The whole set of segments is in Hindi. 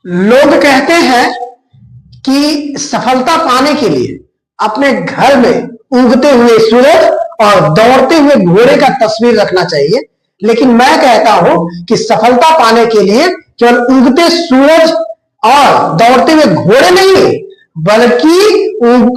लोग कहते हैं कि सफलता पाने के लिए अपने घर में उगते हुए सूरज और दौड़ते हुए घोड़े का तस्वीर रखना चाहिए, लेकिन मैं कहता हूं कि सफलता पाने के लिए केवल उगते सूरज और दौड़ते हुए घोड़े नहीं, बल्कि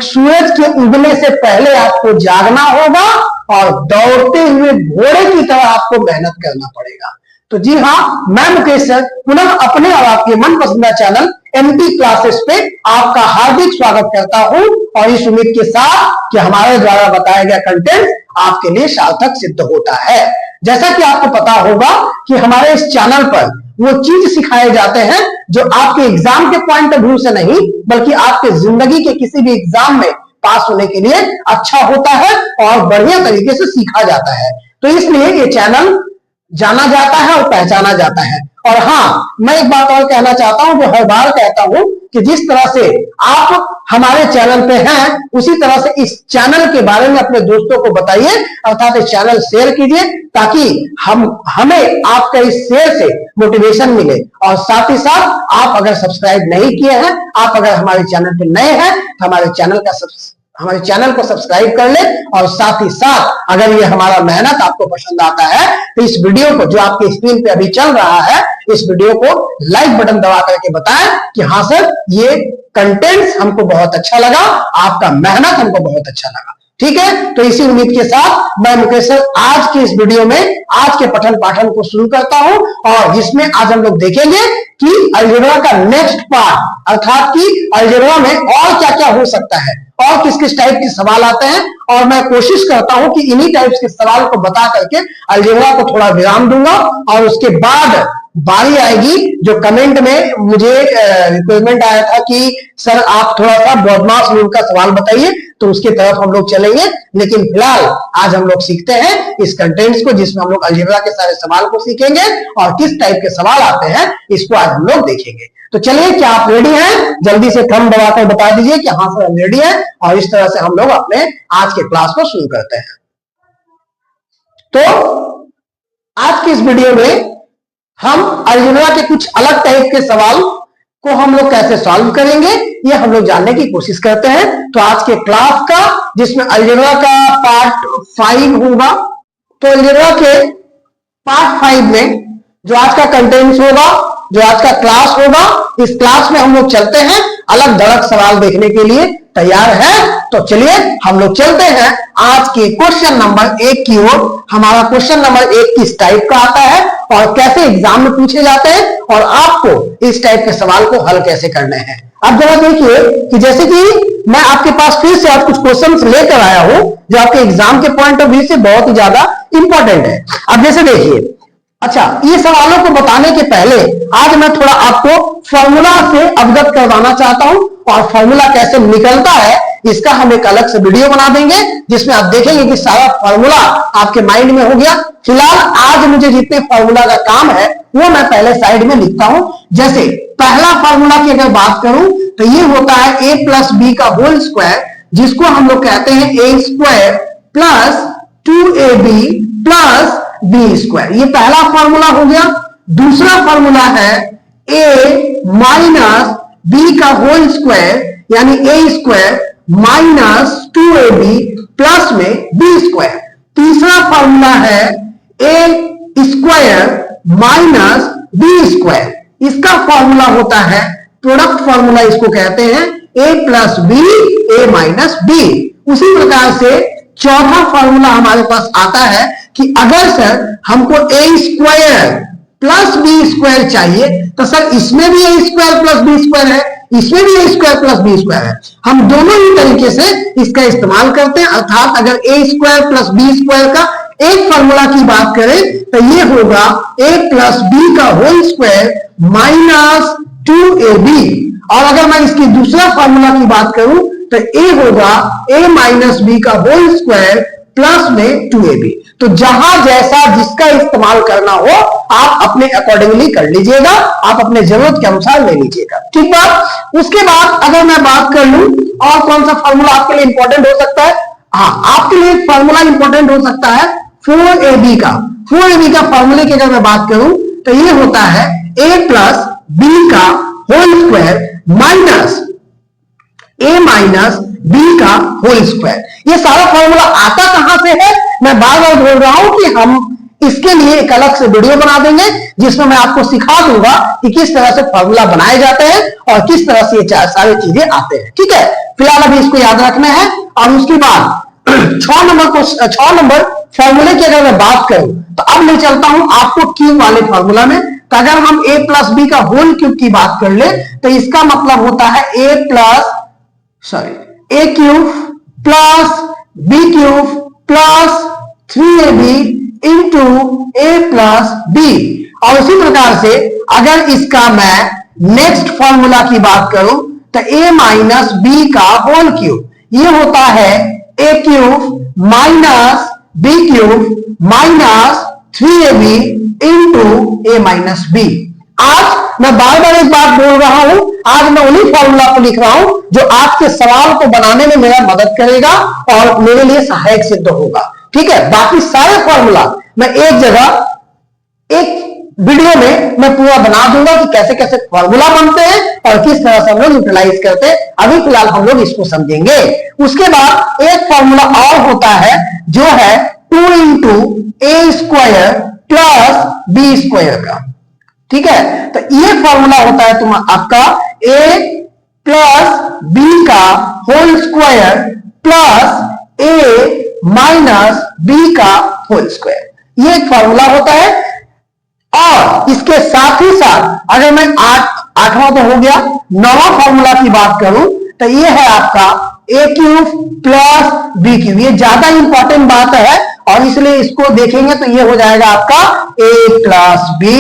सूरज के उगने से पहले आपको जागना होगा और दौड़ते हुए घोड़े की तरह आपको मेहनत करना पड़ेगा। तो जी हाँ, मैं मुकेश सर पुनः अपने और आपके मन पसंदीदा चैनल एमटी क्लासेस पे आपका हार्दिक स्वागत करता हूं और इस उम्मीद के साथ कि हमारे द्वारा बताया गया कंटेंट आपके लिए सार्थक सिद्ध होता है। जैसा कि आपको पता होगा कि हमारे इस चैनल पर वो चीज सिखाए जाते हैं जो आपके एग्जाम के पॉइंट ऑफ व्यू से नहीं बल्कि आपके जिंदगी के किसी भी एग्जाम में पास होने के लिए अच्छा होता है और बढ़िया तरीके से सीखा जाता है। तो इसलिए ये चैनल जाना जाता है और पहचाना जाता है। और हाँ, मैं एक बात और कहना चाहता हूं, जो हर बार कहता हूं कि जिस तरह से आप हमारे चैनल पे हैं उसी तरह से इस चैनल के बारे में अपने दोस्तों को बताइए, अर्थात इस चैनल शेयर कीजिए ताकि हमें आपका इस शेयर से मोटिवेशन मिले। और साथ ही साथ आप अगर सब्सक्राइब नहीं किए हैं, आप अगर हमारे चैनल पे नए हैं तो हमारे चैनल को सब्सक्राइब कर ले। और साथ ही साथ अगर ये हमारा मेहनत आपको पसंद आता है तो इस वीडियो को, जो आपकी स्क्रीन पे अभी चल रहा है, इस वीडियो को लाइक बटन दबा करके बताएं कि हाँ सर, ये कंटेंट्स हमको बहुत अच्छा लगा, आपका मेहनत हमको बहुत अच्छा लगा। ठीक है, तो इसी उम्मीद के साथ मैं मुकेश सर आज की इस वीडियो में आज के पठन पाठन को शुरू करता हूं और जिसमें आज हम लोग देखेंगे कि अलजेब्रा का नेक्स्ट पार्ट, अर्थात कि अलजेब्रा में और क्या क्या हो सकता है और किस किस टाइप के सवाल आते हैं। और मैं कोशिश करता हूं कि इन्हीं टाइप्स के सवाल को बता करके अलजेब्रा को थोड़ा विराम दूंगा और उसके बाद बारी आएगी जो कमेंट में मुझे रिक्वायरमेंट आया था कि सर आप थोड़ा सा बॉडमास रूल का सवाल बताइए, तो उसकी तरफ हम लोग चलेंगे। लेकिन फिलहाल आज हम लोग सीखते हैं इस कंटेंट्स को जिसमें हम लोग अलजेब्रा के सारे सवाल को सीखेंगे और किस टाइप के सवाल आते हैं इसको आज हम लोग देखेंगे। तो चलिए, क्या आप रेडी हैं? जल्दी से थंब दबाकर बता दीजिए कि हाँ सर हम रेडी हैं और इस तरह से हम लोग अपने आज के क्लास को शुरू करते हैं। तो आज की इस वीडियो में हम अलजेब्रा के कुछ अलग टाइप के सवाल को हम लोग कैसे सॉल्व करेंगे ये हम लोग जानने की कोशिश करते हैं। तो आज के क्लास का, जिसमें अलजेब्रा का पार्ट 5 होगा, तो अलजेब्रा के पार्ट 5 में जो आज का कंटेंट्स होगा, जो आज का क्लास होगा, इस क्लास में हम लोग चलते हैं अलग धड़क सवाल देखने के लिए। तैयार है? तो चलिए हम लोग चलते हैं आज के क्वेश्चन नंबर 1 की ओर। हमारा क्वेश्चन नंबर 1 किस टाइप का आता है और कैसे एग्जाम में पूछे जाते हैं और आपको इस टाइप के सवाल को हल कैसे करने हैं। अब जरा देखिए कि जैसे कि मैं आपके पास फिर से आज कुछ क्वेश्चंस लेकर आया हूं जो आपके एग्जाम के पॉइंट ऑफ व्यू से बहुत ही ज्यादा इंपॉर्टेंट है। अब जैसे देखिए, अच्छा, ये सवालों को बताने के पहले आज मैं थोड़ा आपको फॉर्मूला से अवगत करवाना चाहता हूं और फॉर्मूला कैसे निकलता है इसका हम एक अलग से वीडियो बना देंगे जिसमें आप देखेंगे कि सारा फॉर्मूला आपके माइंड में हो गया। फिलहाल आज मुझे जितने फॉर्मूला का काम है वो मैं पहले साइड में लिखता हूं। जैसे पहला फॉर्मूला की अगर बात करूं तो ये होता है a प्लस बी का होल स्क्वायर, जिसको हम लोग कहते हैं a square plus 2ab plus B square. ये पहला फॉर्मूला हो गया। दूसरा फॉर्मूला है a माइनस बी का होल स्क्वायर यानी a square minus 2ab plus में b स्क्वायर। तीसरा फॉर्मूला है a square minus b square. इसका फॉर्मूला होता है प्रोडक्ट फॉर्मूला, इसको कहते हैं a plus B a minus b। उसी प्रकार से चौथा फॉर्मूला हमारे पास आता है कि अगर सर हमको a square plus B square चाहिए तो सर इसमें भी a square plus B square है, इसमें भी a square plus B square है। हम दोनों ही तरीके से इसका इस्तेमाल करते हैं। अर्थात अगर a square plus B square का एक फॉर्मूला की बात करें तो ये होगा a प्लस बी का होल स्क्वायर माइनस 2ab। और अगर मैं इसकी दूसरा फॉर्मूला की बात करूं तो a होगा a माइनस बी का होल स्क्वायर प्लस में 2ab। तो जहां जैसा जिसका इस्तेमाल करना हो आप अपने अकॉर्डिंगली कर लीजिएगा, आप अपने जरूरत के अनुसार ले लीजिएगा। ठीक बात। उसके बाद अगर मैं बात कर लूं और कौन सा फॉर्मूला आपके लिए इंपॉर्टेंट हो सकता है, हाँ आपके लिए फॉर्मूला इंपॉर्टेंट हो सकता है 4ab का। 4ab का फॉर्मूले की अगर मैं बात करूं तो ये होता है a प्लस बी का होल स्क्वायर माइनस ए माइनस बी का होल स्क्वायर। ये सारा फॉर्मूला आता कहां से है, मैं बार बार बोल रहा हूं कि हम इसके लिए एक अलग से वीडियो बना देंगे जिसमें मैं आपको सिखा दूंगा कि किस तरह से फॉर्मूला बनाए जाते हैं और किस तरह से ये सारी चीजें आते हैं। ठीक है, फिलहाल अभी इसको याद रखना है। और उसके बाद 6 नंबर फॉर्मूले की अगर मैं बात करूं तो अब ले चलता हूं आपको क्यूब वाले फॉर्मूला में। तो अगर हम a प्लस बी का होल क्यूब की बात कर ले तो इसका मतलब होता है A cube plus B cube plus 3ab into A plus B. और उसी प्रकार से अगर इसका मैं नेक्स्ट फॉर्मूला की बात करूं तो a माइनस बी का होल क्यूब, ये होता है A cube minus B cube minus 3ab into A minus B. आज मैं बार बार एक बात बोल रहा हूं, आज मैं उन्हीं फॉर्मूला को लिख रहा हूं जो आपके सवाल को बनाने में मेरा मदद करेगा और मेरे लिए सहायक सिद्ध होगा। ठीक है, बाकी सारे फॉर्मूला मैं एक जगह एक वीडियो में मैं पूरा बना दूंगा कि कैसे कैसे फॉर्मूला बनते हैं और किस तरह से हम लोग यूटिलाइज करते हैं। अभी फिलहाल हम लोग इसको समझेंगे। उसके बाद एक फॉर्मूला और होता है जो है 2 into A square plus B square का। ठीक है, तो ये फॉर्मूला होता है तुम आपका a प्लस बी का whole square plus a minus B का होल स्क्वायर, ये एक फॉर्मूला होता है। और इसके साथ ही साथ अगर मैं 8वां तो हो गया, 9वां फॉर्मूला की बात करूं तो ये है आपका ए क्यूब प्लस बी क्यूब। ये ज्यादा इंपॉर्टेंट बात है और इसलिए इसको देखेंगे तो ये हो जाएगा आपका a plus B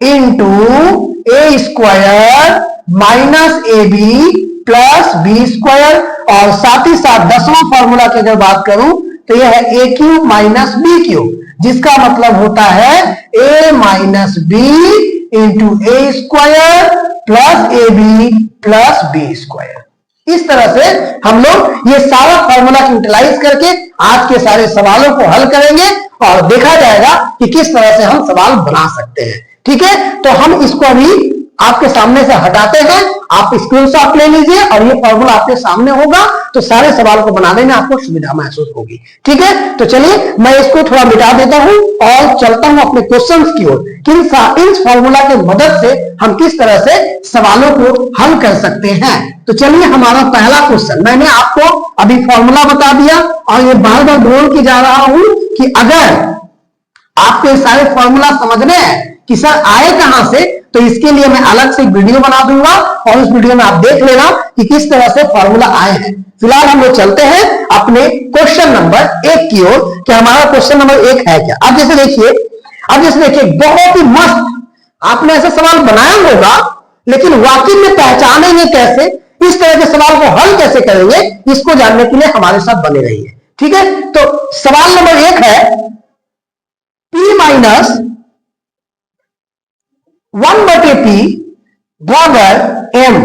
into A square minus A B plus B square. और साथ ही साथ 10वां फॉर्मूला की अगर बात करूं तो यह है A cube minus B cube, जिसका मतलब होता है a minus B into A square plus A B plus B square. इस तरह से हम लोग ये सारा फॉर्मूला यूटिलाइज करके आज के सारे सवालों को हल करेंगे और देखा जाएगा कि किस तरह से हम सवाल बना सकते हैं। ठीक है, तो हम इसको अभी आपके सामने से हटाते हैं, आप स्क्रीनशॉट ले लीजिए और ये फॉर्मूला आपके सामने होगा तो सारे सवाल को बनाने में आपको सुविधा महसूस होगी। ठीक है, तो चलिए मैं इसको थोड़ा मिटा देता हूं और चलता हूं अपने क्वेश्चंस की ओर कि इस फॉर्मूला की मदद से हम किस तरह से सवालों को हल कर सकते हैं। तो चलिए हमारा पहला क्वेश्चन, मैंने आपको अभी फॉर्मूला बता दिया और ये बार बार बोल के जा रहा हूं कि अगर आपको ये सारे फॉर्मूला समझने हैं कि सर आए कहां से, तो इसके लिए मैं अलग से वीडियो बना दूंगा और उस वीडियो में आप देख लेना कि किस तरह से फॉर्मूला आए हैं। फिलहाल हम लोग चलते हैं अपने क्वेश्चन नंबर 1 की ओर कि हमारा क्वेश्चन नंबर 1 है क्या। अब जैसे देखिए बहुत ही मस्त आपने ऐसा सवाल बनाया होगा, लेकिन वाकई में पहचानेंगे कैसे, इस तरह के सवाल को हल कैसे करेंगे, इसको जानने के लिए हमारे साथ बने रहिए। ठीक है, तो सवाल नंबर 1 है p माइनस 1/p बराबर m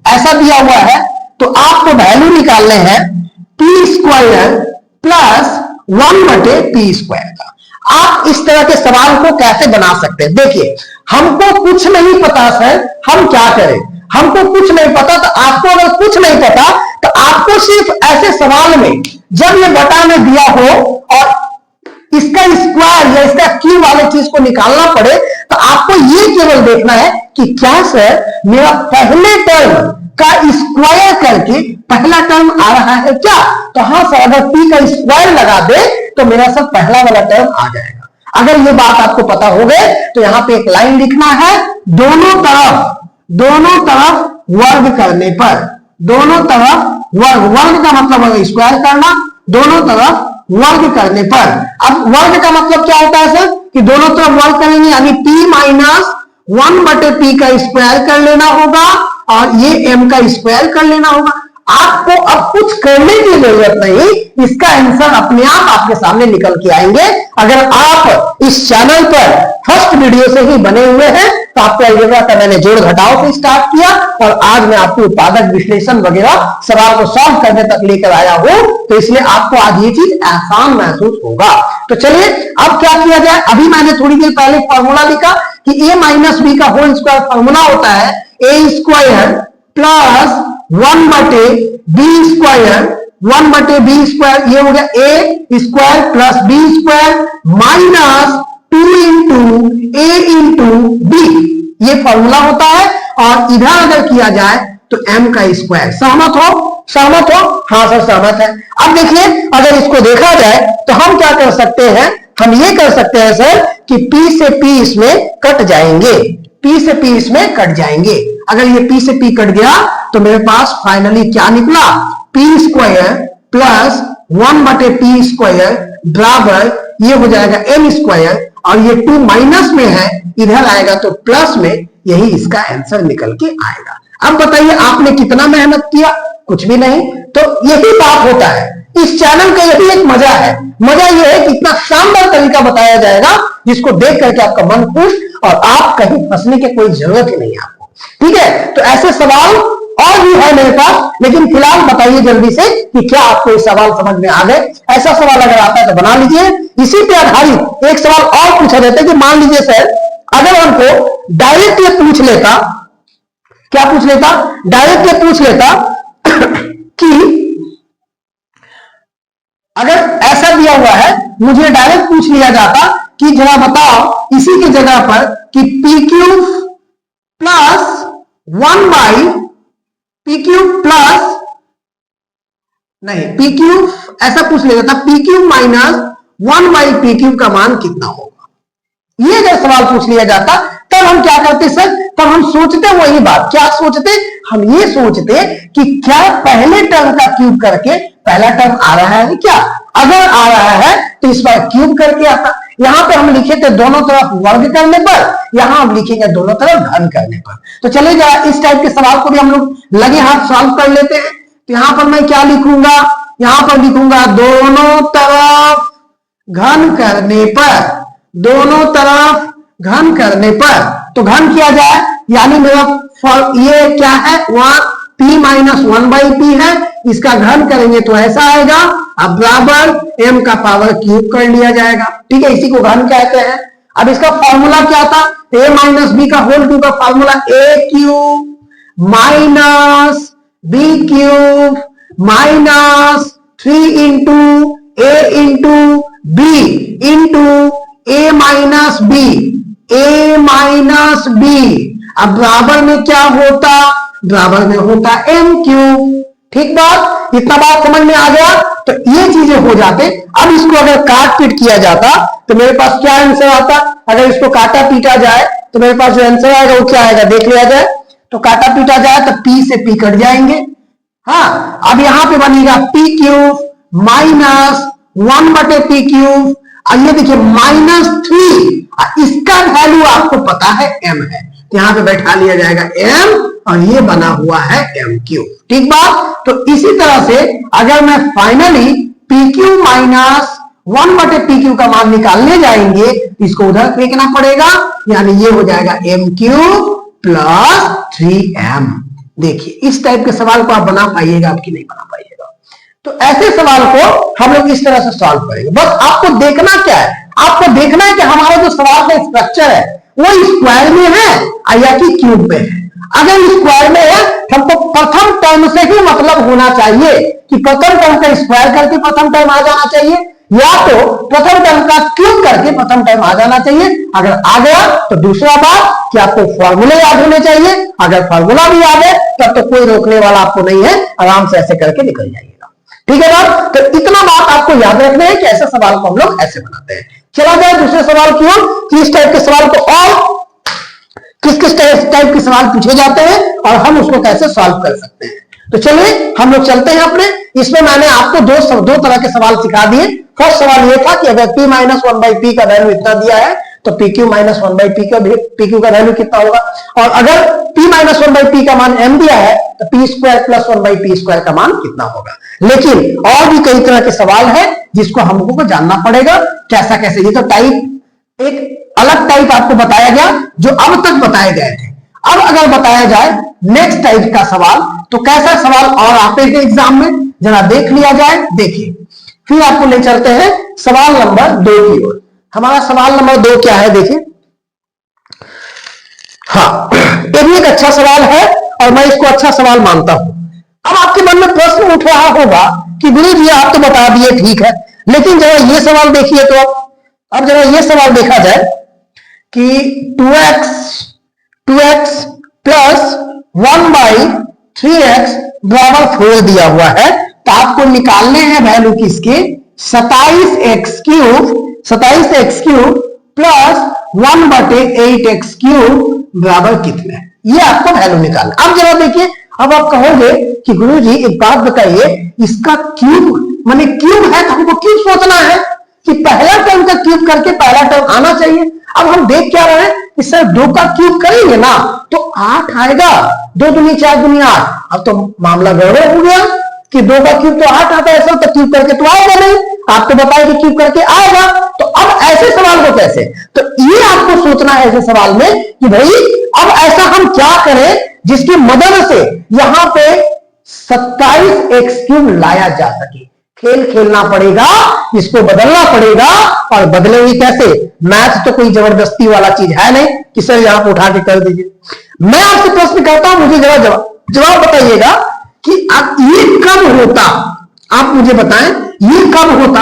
ऐसा दिया हुआ है। तो आपको वैल्यू निकालने हैं p square plus 1/p square का। आप इस तरह के सवाल को कैसे बना सकते हैं? देखिए, हमको कुछ नहीं पता सर, हम क्या करें? हमको कुछ नहीं पता, तो आपको अगर कुछ नहीं पता तो आपको सिर्फ ऐसे सवाल में जब ये बटा में दिया हो और इसका स्क्वायर या इसका क्यूब वाले चीज को निकालना पड़े तो आपको ये केवल देखना है कि क्या सर मेरा पहले टर्म का स्क्वायर करके पहला टर्म आ रहा है क्या? तो हाँ सर, अगर p का स्क्वायर लगा दे तो मेरा सब पहला वाला टर्म आ जाएगा। अगर ये बात आपको पता हो गए तो यहां पे एक लाइन लिखना है, दोनों तरफ वर्ग करने पर, दोनों तरफ वर्ग का मतलब स्क्वायर करना, दोनों तरफ वर्ग करने पर। अब वर्ग का मतलब क्या होता है सर कि दोनों तरफ वर्ग करेंगे, यानी p माइनस 1/p का स्क्वायर कर लेना होगा और ये m का स्क्वायर कर लेना होगा। आपको अब कुछ करने की जरूरत नहीं, इसका आंसर अपने आप आपके सामने निकल के आएंगे। अगर आप इस चैनल पर फर्स्ट वीडियो से ही बने हुए हैं तो आपको अलजेब्रा का मैंने जोड़ घटाव से स्टार्ट किया और आज मैं आपको उत्पादक विश्लेषण वगैरह सवाल को सॉल्व करने तक लेकर आया हूं, तो इसलिए आपको आज ये चीज आसान महसूस होगा। तो चलिए अब क्या किया जाए। अभी मैंने थोड़ी देर पहले फॉर्मूला लिखा कि a माइनस बी का होल स्क्वायर फॉर्मूला होता है ए स्क्वायर प्लस 1/b², 1/b², ये हो गया A square plus B square minus 2 into A into B, ये फॉर्मूला होता है। और इधर अगर किया जाए तो m का स्क्वायर। सहमत हो? सहमत हो? हाँ सर सहमत है। अब देखिए अगर इसको देखा जाए तो हम क्या कर सकते हैं, हम ये कर सकते हैं सर कि p से p इसमें कट जाएंगे, p से p इसमें कट जाएंगे। अगर ये p से p कट गया तो मेरे पास फाइनली क्या निकला, p² प्लस 1/p² बराबर ये हो जाएगा m², और ये 2 माइनस में है, इधर आएगा तो प्लस में, यही इसका आंसर निकल के आएगा। अब बताइए आपने कितना मेहनत किया, कुछ भी नहीं। तो यही बात होता है, इस चैनल का यही एक मजा है। मजा यह है कि इतना शानदार तरीका बताया जाएगा जिसको देख करके आपका मन खुश और आप कहीं फंसने की कोई जरूरत ही नहीं है आपको। ठीक है, तो ऐसे सवाल और भी है मेरे पास, लेकिन फिलहाल बताइए जल्दी से कि क्या आपको ये सवाल समझ में आ गए। ऐसा सवाल अगर आता है तो बना लीजिए। इसी पे आधारित एक सवाल और पूछा जाता है कि मान लीजिए सर अगर हमको डायरेक्ट ये पूछ लेता, क्या पूछ लेता, डायरेक्ट ये पूछ लेता कि अगर ऐसा दिया हुआ है, मुझे डायरेक्ट पूछ लिया जाता कि जरा बताओ इसी की जगह पर कि PQ प्लस 1/PQ प्लस नहीं PQ, ऐसा पूछ लिया जाता PQ माइनस 1/PQ का मान कितना होगा। ये अगर सवाल पूछ लिया जाता तब हम क्या करते सर, तब हम सोचते वही बात। क्या सोचते, हम ये सोचते कि क्या पहले टर्म का क्यूब करके पहला टर्म आ रहा है क्या, अगर आ रहा है तो इस बार क्यूब करके आता। यहां पे हम लिखे थे दोनों तरफ वर्ग करने पर, यहां हम लिखेंगे दोनों तरफ घन करने पर। तो चले जरा इस टाइप के सवाल को भी हम लोग लगे हाथ सॉल्व कर लेते हैं। तो यहां पर मैं क्या लिखूंगा, यहां पर लिखूंगा दोनों तरफ घन करने पर, दोनों तरफ घन करने पर। तो घन किया जाए यानी मेरा ये क्या है, p माइनस 1/p है, इसका घन करेंगे तो ऐसा आएगा, अब बराबर m का पावर क्यूब कर लिया जाएगा। ठीक है, इसी को घन कहते हैं। अब इसका फॉर्मूला क्या था, a माइनस बी का होल क्यूब का formula a³ minus b³ minus 3 into a into b into a minus b, a minus b। अब बराबर में क्या होता, बराबर में होता m³। ठीक बात, इतना बात समझ में आ गया। तो ये चीजें हो जाते। अब इसको अगर काट पीट किया जाता तो मेरे पास क्या आंसर आता, अगर इसको काटा पीटा जाए तो मेरे पास जो आंसर आएगा वो क्या आएगा, देख लिया जाए। तो काटा पीटा जाए तो p से p कट जाएंगे। हाँ, अब यहां पे बनेगा p³ माइनस 1/p³, ये देखिए -3, इसका वैल्यू आपको पता है m है, तो यहां पे बैठा लिया जाएगा m और ये बना हुआ है m³। ठीक बात। तो इसी तरह से अगर मैं फाइनली PQ माइनस 1/PQ का मान निकालने जाएंगे, इसको उधर फेंकना पड़ेगा, यानी ये हो जाएगा m³ प्लस 3m। देखिए इस टाइप के सवाल को आप बना पाइएगा कि नहीं बना पाइएगा। तो ऐसे सवाल को हम लोग इस तरह से सॉल्व करेंगे। बस आपको देखना क्या है, आपको देखना है कि हमारा जो सवाल का स्ट्रक्चर है वो स्क्वायर में है या कि क्यूब में है। अगर स्क्वायर में है हमको प्रथम टर्म से ही मतलब होना चाहिए कि प्रथम टर्म का स्क्वायर करके प्रथम टर्म आ जाना चाहिए, या तो प्रथम टर्म का क्यूब करके प्रथम टर्म आ जाना चाहिए। अगर आ गया तो दूसरा बात कि आपको फॉर्मूले याद होने चाहिए। अगर फॉर्मूला भी याद है तब तो कोई रोकने वाला आपको नहीं है, आराम से ऐसे करके निकल जाइएगा। ठीक है ना, तो इतना बात आपको याद रखना है कि ऐसे सवाल को हम लोग ऐसे बनाते हैं। चला जाए दूसरे सवाल की ओर कि इस टाइप के सवाल को और किस किस टाइप के सवाल पूछे जाते हैं और हम उसको कैसे सॉल्व कर सकते हैं। तो चलिए हम लोग चलते हैं अपने। इसमें मैंने आपको दो तरह के सवाल सिखा दिए। फर्स्ट सवाल ये था कि अगर p माइनस 1/p का वैल्यू इतना दिया है तो P Q minus one by P Q का वैल्यू कितना होगा। और अगर P minus one by P का मान एम दिया है तो P square plus one by P square का मान कितना होगा। लेकिन और भी कई तरह के सवाल है जिसको हमको जानना पड़ेगा कैसा कैसे। ये तो टाइप एक अलग टाइप आपको बताया गया जो अब तक बताए गए थे। अब अगर बताया जाए नेक्स्ट टाइप का सवाल तो कैसा सवाल और आते हैं एग्जाम में, जरा देख लिया जाए। देखिए फिर आपको ले चलते हैं सवाल नंबर 2 की ओर। हमारा सवाल नंबर 2 क्या है, देखिए। हाँ, ये भी एक अच्छा सवाल है और मैं इसको अच्छा सवाल मानता हूं। अब आपके मन में प्रश्न उठ रहा होगा कि गुरु जी आप तो बता दिए, ठीक है, लेकिन जरा ये सवाल देखिए तो अब जरा ये सवाल देखा जाए कि 2x प्लस 1/3x बराबर 4 दिया हुआ है, तो आपको निकालने हैं वैल्यू किसके, 27x क्यूब प्लस 1/8x³ बराबर कितने, ये आपको वैल्यू निकालना। अब जरा देखिए, अब आप कहोगे कि गुरुजी एक बात बताइए, इसका क्यूब माने क्यूब है तो हमको क्यों सोचना है कि पहला टर्म का क्यूब करके पहला टर्म आना चाहिए। अब हम देख क्या रहे हैं कि सर 2 का क्यूब करेंगे ना तो 8 आएगा, 2 दूनी 4 दूनी 8। अब तो मामला गड़बड़ हो गया कि 2 का क्यूब तो 8 आता है, ऐसा तो क्यूब करके तो आएगा नहीं, आपको बताया कि क्यूब करके आएगा। तो अब ऐसे सवाल को कैसे, तो ये आपको सोचना है ऐसे सवाल में कि भाई अब ऐसा हम क्या करें जिसकी मदद से यहां पे 27x³ लाया जा सके। खेल खेलना पड़ेगा, इसको बदलना पड़ेगा। और बदलेंगे कैसे, मैथ तो कोई जबरदस्ती वाला चीज है नहीं कि सर यहां पर उठा के कर दीजिए। मैं आपसे प्रश्न करता हूं, मुझे जरा जवाब बताइएगा कि अब ये कब होता, आप मुझे बताएं ये कब होता,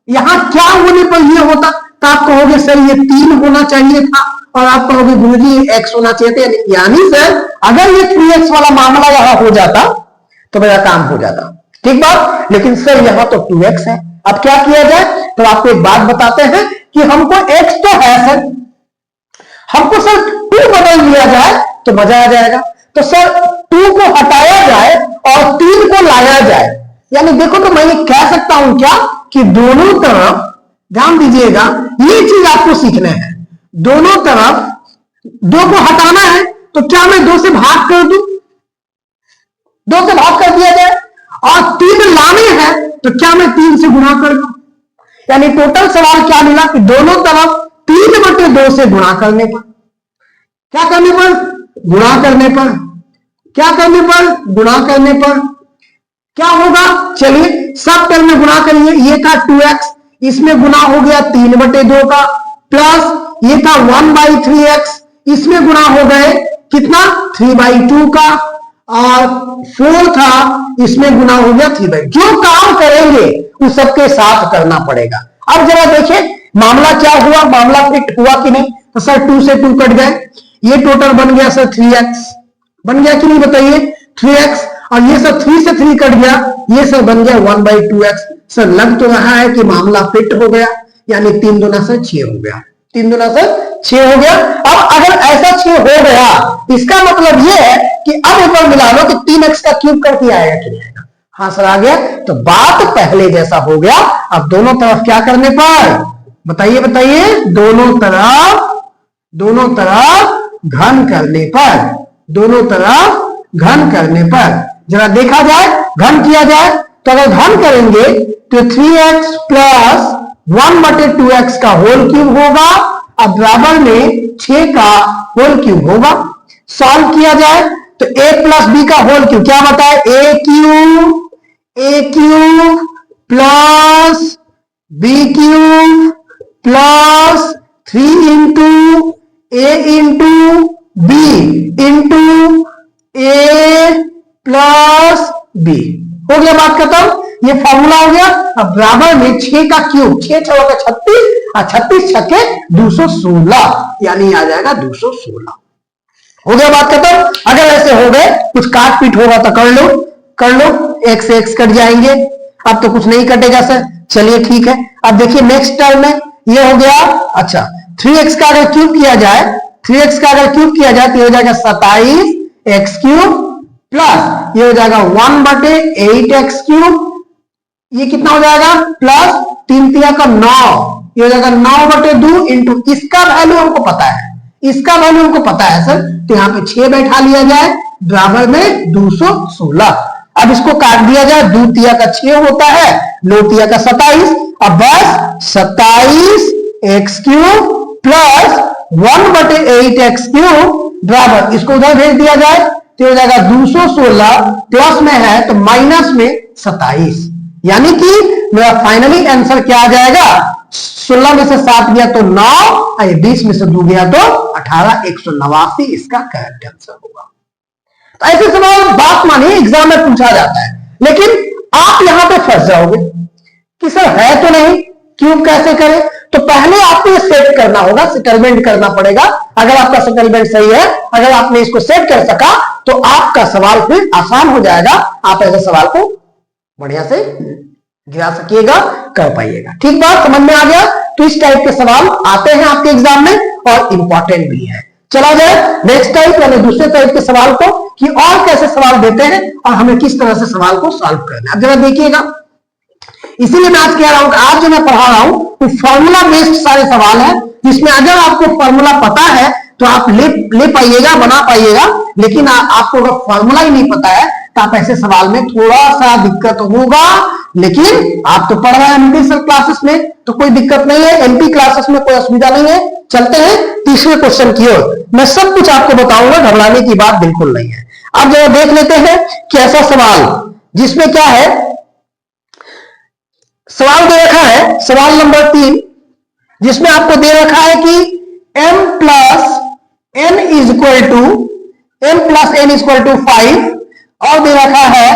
यहां क्या होने पर ये होता। तो आप कहोगे सर ये 3 होना चाहिए था, और आप कहोगे गुरुजी x होना चाहिए था, यानी सर अगर ये 3x वाला मामला यहां हो जाता तो मेरा काम हो जाता, ठीक बात। लेकिन सर यहां तो 2x है, अब क्या किया जाए। तो आपको एक बात बताते हैं कि हमको x तो है सर, हमको सर 2 बदल दिया जाए तो मजा आ जाएगा। तो सर 2 को हटाया जाए और 3 को लाया जाए, यानी देखो तो मैं ये कह सकता हूं क्या कि दोनों तरफ, ध्यान दीजिएगा ये चीज आपको सीखना है, दोनों तरफ 2 को हटाना है तो क्या मैं 2 से भाग कर दूं, 2 से भाग कर दिया जाए, और 3 लाने हैं तो क्या मैं 3 से गुणा कर दूं। यानी टोटल सवाल क्या मिला कि दोनों तरफ 3/2 से गुणा करने पर, क्या करने पर, गुणा करने पर, क्या करने पर, गुणा करने पर क्या होगा। चलिए सब टर्म में गुणा करिए, ये था 2x, इसमें गुणा हो गया 3/2 का, प्लस ये था 1/3x, इसमें गुणा हो गए कितना 3/2 का, और 4 था इसमें गुणा हो गया 3/2। जो काम करेंगे उस सबके साथ करना पड़ेगा। अब जरा देखिए मामला क्या हुआ, मामला फिट हुआ कि नहीं। तो सर 2 से 2 कट गए, ये टोटल बन गया सर 3x, बन गया कि नहीं बताइए 3x, और ये सर 3 से 3 कट गया, ये सर बन गया 1/2x। सर लग तो रहा है कि मामला फिट हो गया, यानी 3 दूना सर 6 हो गया, 3 दूना सर 6 हो गया। अब अगर ऐसा 6 हो गया इसका मतलब ये है कि अब एक बार मिला लो कि 3x का क्यूब करके आएगा कि नहीं आएगा। हाँ सर आ गया, तो बात पहले जैसा हो गया। अब दोनों तरफ क्या करने पर, बताइए बताइए, दोनों तरफ घन करने पर, दोनों तरफ घन करने पर जरा देखा जाए, घन किया जाए तो अगर घन करेंगे तो 3x प्लस 1/2x का होल क्यूब होगा, अब बराबर में 6 का होल क्यूब होगा। सॉल्व किया जाए तो a प्लस बी का होल क्यूब क्या बताए, a cube plus b cube plus 3 into a into b into a plus b। हो गया बात खत्म, ये फॉर्मूला हो गया। अब बराबर में 6 का क्यूब, 6 6 होगा 36, और 36 छक्के 216, यानी आ जाएगा 216। हो गया बात खत्म। अगर ऐसे हो गए, कुछ काट पीट होगा तो कर लो, x से x कट जाएंगे, अब तो कुछ नहीं कटेगा सर, चलिए ठीक है। अब देखिए नेक्स्ट टर्म में ये हो गया, अच्छा 3x का अगर क्यूब किया जाए, 3x का अगर क्यूब किया जाए तो ये हो जाएगा 27x³ प्लस ये हो जाएगा 1/8x³, ये कितना हो जाएगा, प्लस 3 3 का 9, ये हो जाएगा 9/2 इंटू इसका वैल्यू हमको पता है, इसका वैल्यू हमको पता है सर, तो यहाँ पे 6 बैठा लिया जाए बराबर में 216। अब इसको काट दिया जाए, 2 तिया का 6 होता है, 9 तिया का 27, अब बस 27x³ प्लस 1/8x³ बराबर, इसको उधर भेज दिया जाए तो हो जाएगा 216 प्लस में है तो माइनस में 27, यानी कि मेरा फाइनली आंसर क्या आ जाएगा, 16 में से 7 गया तो 9, 20 में से 2 गया तो 18, 189 इसका करेक्ट आंसर होगा। तो ऐसे सवाल बात मानिए एग्जाम में पूछा जाता है, लेकिन आप यहां पे फंस जाओगे कि सर है तो नहीं, क्यूब कैसे करें। तो पहले आपको ये सेट करना होगा, सेटलमेंट करना पड़ेगा। अगर आपका सेटलमेंट सही है, अगर आपने इसको सेट कर सका तो आपका सवाल फिर आसान हो जाएगा, आप ऐसे सवाल को बढ़िया से गिरा सकिएगा, कर पाइएगा। ठीक बात समझ में आ गया। तो इस टाइप के सवाल आते हैं आपके एग्जाम में और इंपॉर्टेंट भी है। चला जाए नेक्स्ट टाइप यानी दूसरे टाइप के सवाल को, कि और कैसे सवाल देते हैं और हमें किस तरह से सवाल को सॉल्व करना है। अब जरा देखिएगा, इसीलिए मैं आज कह रहा हूं कि आज जो मैं पढ़ा रहा हूं वो फॉर्मूला बेस्ड सारे सवाल है, जिसमें अगर आपको फॉर्मूला पता है तो आप ले पाइएगा, बना पाइएगा, लेकिन आपको अगर फॉर्मूला ही नहीं पता है तो आप ऐसे सवाल में थोड़ा सा दिक्कत होगा। लेकिन आप तो पढ़ रहे हैं एमपी सर क्लासेस में, तो कोई दिक्कत नहीं है, एमपी क्लासेस में कोई असुविधा नहीं है। चलते हैं तीसरे क्वेश्चन की ओर, मैं सब कुछ आपको बताऊंगा, घबराने की बात बिल्कुल नहीं है। अब जरा देख लेते हैं कि ऐसा सवाल जिसमें क्या है, सवाल दे रखा है सवाल नंबर 3, जिसमें आपको दे रखा है कि m plus n equal to 5 और दे रखा है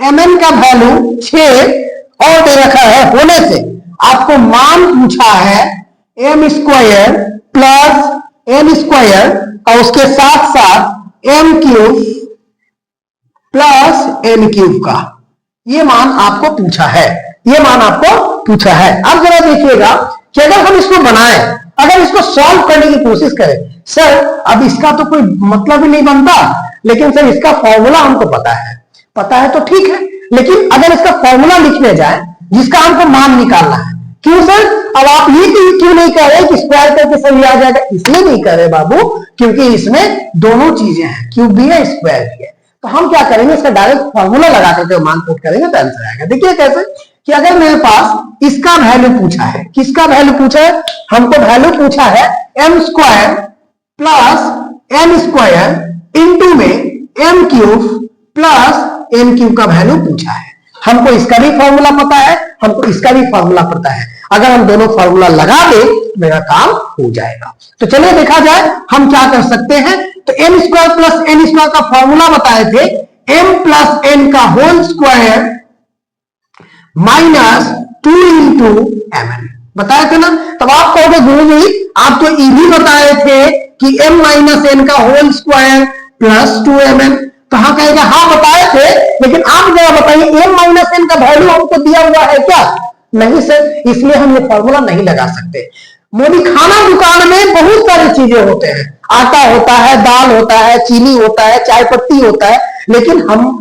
mn का वैल्यू 6 और दे रखा है होने से आपको मान पूछा है m² प्लस n² और उसके साथ साथ m³ प्लस n³ का ये मान आपको पूछा है, ये मान आपको पूछा है। अब जरा देखिएगा कि अगर हम इसको बनाएं, अगर इसको सॉल्व करने की कोशिश करें, सर अब इसका तो कोई मतलब ही नहीं बनता, लेकिन सर इसका फॉर्मूला हमको पता है तो ठीक है, लेकिन अगर इसका फॉर्मूला लिखने जाए जिसका हमको मान निकालना है, क्यों सर अब आप ये क्यों नहीं कह रहे कि स्क्वायर करके सही आ जाएगा, इसलिए नहीं कर रहे बाबू क्योंकि इसमें दोनों चीजें हैं, क्यूब भी है स्क्वायर भी है। तो हम क्या करेंगे, इसका डायरेक्ट फॉर्मूला लगा करके मान पुट करेंगे तो आंसर आएगा। देखिए कैसे कि अगर मेरे पास इसका वैल्यू पूछा है, किसका वैल्यू पूछा है, हमको वैल्यू पूछा है m² प्लस n² इंटू में m³ प्लस n³ का वैल्यू पूछा है। हमको इसका भी फॉर्मूला पता है, हमको इसका भी फॉर्मूला पता है, अगर हम दोनों फॉर्मूला लगा दे तो मेरा काम हो जाएगा। तो चलिए देखा जाए हम क्या कर सकते हैं। तो m² प्लस n² का फॉर्मूला बताए थे m प्लस n का whole square minus 2 into mn बताए थे ना। तब आप कहोगे गुरुजी आप तो ये भी बताए थे कि m माइनस n का होल स्क्वायर प्लस 2mn, तो हाँ कहेगा हाँ बताए थे, लेकिन आप जरा बताइए m माइनस n का वैल्यू हमको दिया हुआ है क्या, नहीं सर, इसलिए हम ये फॉर्मूला नहीं लगा सकते। मोदी खाना दुकान में बहुत सारी चीजें होते हैं, आटा होता है, दाल होता है, चीनी होता है, चाय पत्ती होता है, लेकिन हम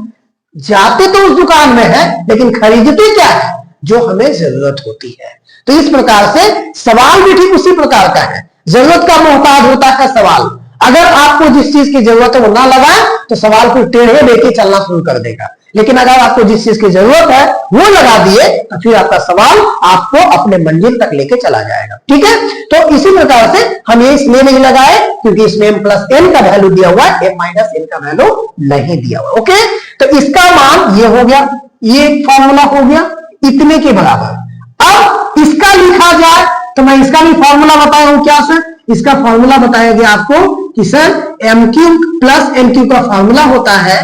जाते तो उस दुकान में है लेकिन खरीदते क्या है, जो हमें जरूरत होती है। तो इस प्रकार से सवाल भी ठीक उसी प्रकार का है, जरूरत का मोहताज होता है सवाल। अगर आपको जिस चीज की जरूरत है वो ना लगाए तो सवाल फिर टेढ़े लेके चलना शुरू कर देगा, लेकिन अगर आपको जिस चीज की जरूरत है वो लगा दिए तो फिर आपका सवाल आपको अपने मंजिल तक लेके चला जाएगा। ठीक है, तो इसी प्रकार से हम ये इसलिए नहीं लगाए क्योंकि इसमें m प्लस n का वैल्यू दिया हुआ है, m माइनस n का वैल्यू नहीं दिया हुआ। ओके, तो इसका मान ये हो गया, ये फॉर्मूला हो गया इतने के बराबर। अब इसका लिखा जाए तो मैं इसका भी फॉर्मूला बताया हूं क्या सर, इसका फॉर्मूला बताया गया आपको कि सर m³ प्लस n³ का फॉर्मूला होता है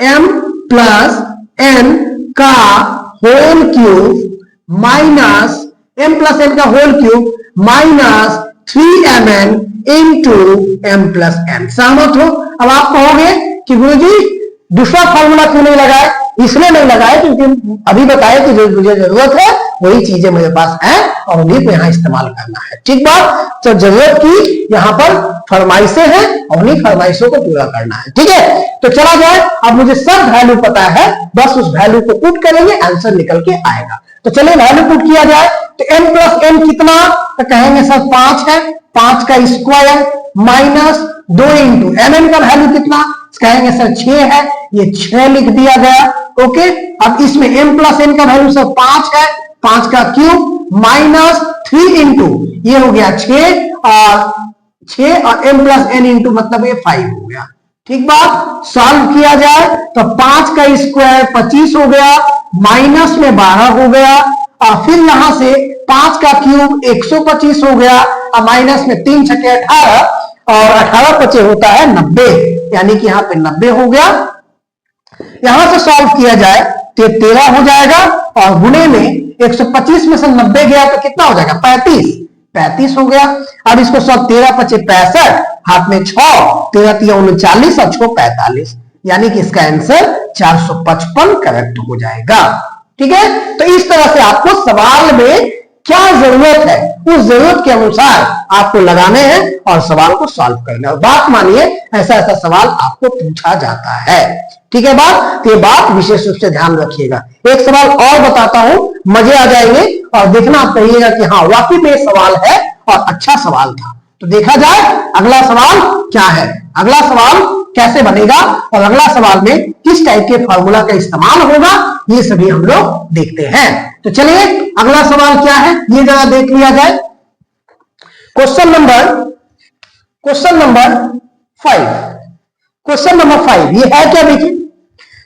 m प्लस n का whole cube minus m plus n का whole cube minus 3mn into m plus n। सहमत हो। अब आप कहोगे कि गुरुजी दूसरा फॉर्मूला क्यों नहीं लगाए, इसलिए नहीं लगाए क्योंकि अभी बताया कि जो मुझे जरूरत है वही चीजें मेरे पास है और उन्हीं को यहाँ इस्तेमाल करना है। ठीक बात, तो जरूरत की यहाँ पर फरमाइशें हैं और उन्हीं फरमाइशों को पूरा करना है। ठीक है, तो चला जाए, अब मुझे सब वैल्यू पता है, बस उस वैल्यू को पुट करेंगे आंसर निकल के आएगा। तो चलिए वैल्यू पुट किया जाए। तो m प्लस n कितना, तो कहेंगे सर 5 है, 5 का स्क्वायर माइनस 2 इंटू mn का वैल्यू कितना, कहेंगे सर 6 है, ये 6 लिख दिया गया। ओके, अब इसमें m प्लस n का वैल्यू सर 5 है, 5 का क्यूब माइनस 3 इंटू ये हो गया 6 और m प्लस n इंटू मतलब ये 5 हो गया। ठीक बात, सॉल्व किया जाए तो 5 का स्क्वायर 25 हो गया, माइनस में 12 हो गया, और फिर यहां से 5 का क्यूब 125 हो गया, और माइनस में 3 छके 18 और 18 पचे होता है 90, यानी कि यहां पे 90 हो गया। यहां से सॉल्व किया जाए तो 13 हो जाएगा, और गुणे में 125 में से 90 गया तो कितना हो जाएगा 35 हो गया। अब इसको सब 13 पचे 65, हाथ में 6, 13 तिया 39 और 6 45, यानी कि इसका आंसर 455 करेक्ट हो जाएगा। ठीक है, तो इस तरह से आपको सवाल में क्या जरूरत है उस जरूरत के अनुसार आपको लगाने हैं और सवाल को सॉल्व करना है। बात मानिए ऐसा ऐसा सवाल आपको पूछा जाता है। ठीक है बात, तो ये बात विशेष रूप से ध्यान रखिएगा। एक सवाल और बताता हूं, मजे आ जाएंगे और देखना आप कहिएगा कि हाँ वाकई में सवाल है और अच्छा सवाल था। तो देखा जाए अगला सवाल क्या है, अगला सवाल कैसे बनेगा और अगला सवाल में किस टाइप के फॉर्मूला का इस्तेमाल होगा, ये सभी हम लोग देखते हैं। तो चलिए अगला सवाल क्या है ये जरा देख लिया जाए। क्वेश्चन नंबर 5, क्वेश्चन नंबर 5 ये है क्या, देखिए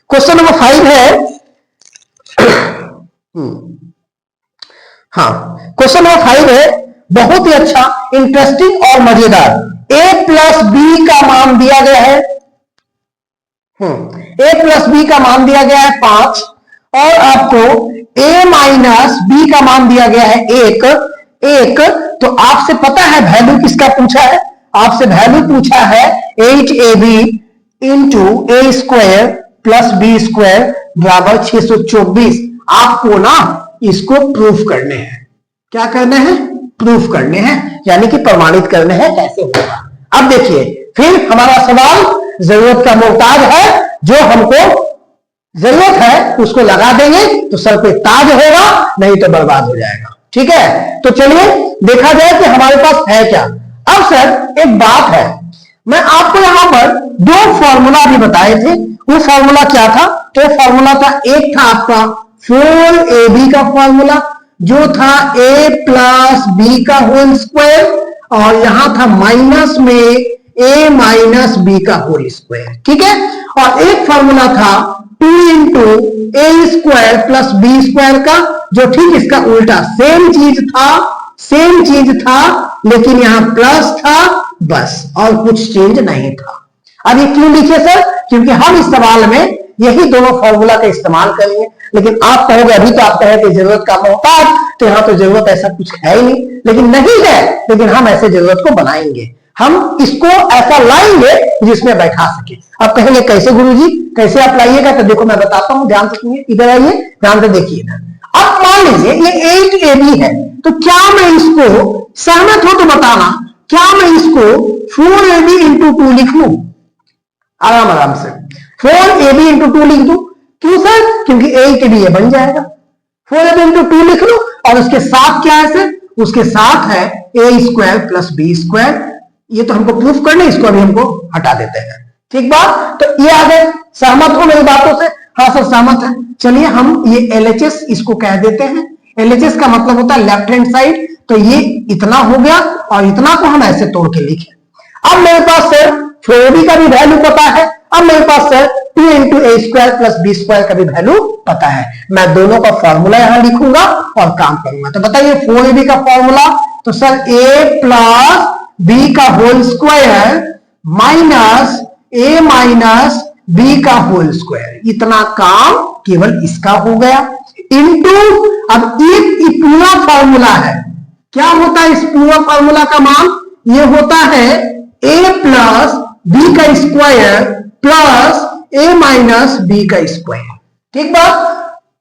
क्वेश्चन नंबर 5 है हाँ क्वेश्चन नंबर 5 है बहुत ही अच्छा, इंटरेस्टिंग और मजेदार। a प्लस बी का मान दिया गया है, a प्लस बी का मान दिया गया है 5 और आपको a माइनस बी का मान दिया गया है 1। तो आपसे पता है वैल्यू किसका पूछा है, आपसे वैल्यू पूछा है 8ab into A square plus B square बराबर 624। आपको ना इसको प्रूफ करने हैं, क्या करने हैं, प्रूफ करने हैं, यानी कि प्रमाणित करने हैं कैसे होगा। अब देखिए फिर हमारा सवाल जरूरत का मोहताज है, जो हमको जरूरत है उसको लगा देंगे तो सर पे ताज होगा, नहीं तो बर्बाद हो जाएगा। ठीक है, तो चलिए देखा जाए कि हमारे पास है क्या। अब सर एक बात है, मैं आपको यहां पर 2 फॉर्मूला भी बताए थे, वो फॉर्मूला क्या था, तो फॉर्मूला था, एक था आपका 4ab का फॉर्मूला जो था a प्लस बी का होल स्क्वायर, और यहां था माइनस में a माइनस बी का होल स्क्वायर। ठीक है, और एक फॉर्मूला था 2 into A square plus B square का, जो ठीक इसका उल्टा सेम चीज था लेकिन यहां प्लस था बस, और कुछ चेंज नहीं था। अब ये क्यों लिखे सर, क्योंकि हम इस सवाल में यही दोनों फॉर्मूला का इस्तेमाल करेंगे। लेकिन आप कहोगे अभी तो आप कहेंगे जरूरत का मोहताज, तो यहां तो जरूरत ऐसा कुछ है ही नहीं, लेकिन नहीं है, लेकिन हम ऐसे जरूरत को बनाएंगे, हम इसको ऐसा लाएंगे जिसमें बैठा सके। आप कहेंगे कैसे गुरुजी, कैसे आप लाइएगा, तो देखो मैं बताता हूं, ध्यान से सुनिए, इधर आइए, ध्यान से देखिए। अब मान लीजिए ये 8ab है, तो क्या मैं इसको सहमत हो तो बताना, क्या मैं इसको 4ab इंटू 2 लिख लूं, आराम से 4ab इंटू 2 लिख दूं। क्यों सर, क्योंकि 8ab ये बन जाएगा, 4ab इंटू 2 लिख लो, और उसके साथ क्या है सर, उसके साथ है a square plus B square. ये तो हमको प्रूफ करना है, इसको अभी हमको हटा देते हैं। ठीक बात, तो ये आ गए, सहमत हो मेरी बातों से, हाँ सर सहमत है। चलिए हम ये LHS इसको कह देते हैं, LHS का मतलब होता है लेफ्ट हैंड साइड, तो ये इतना हो गया और इतना को हम ऐसे तोड़ के लिखे। अब मेरे पास सर 4ab का भी वैल्यू पता है, अब मेरे पास sir 2 into A square plus B square का भी वैल्यू पता है, मैं दोनों का फॉर्मूला यहां लिखूंगा और काम करूंगा। तो बताइए 4ab का फॉर्मूला, तो सर a प्लस बी का whole square minus a minus B का होल स्क्वायर, इतना काम केवल इसका हो गया, इंटू अब ये पूरा फॉर्मूला है, क्या होता है इस पूरा फॉर्मूला का मान, ये होता है a प्लस बी का square plus a minus B का स्क्वायर। ठीक बात,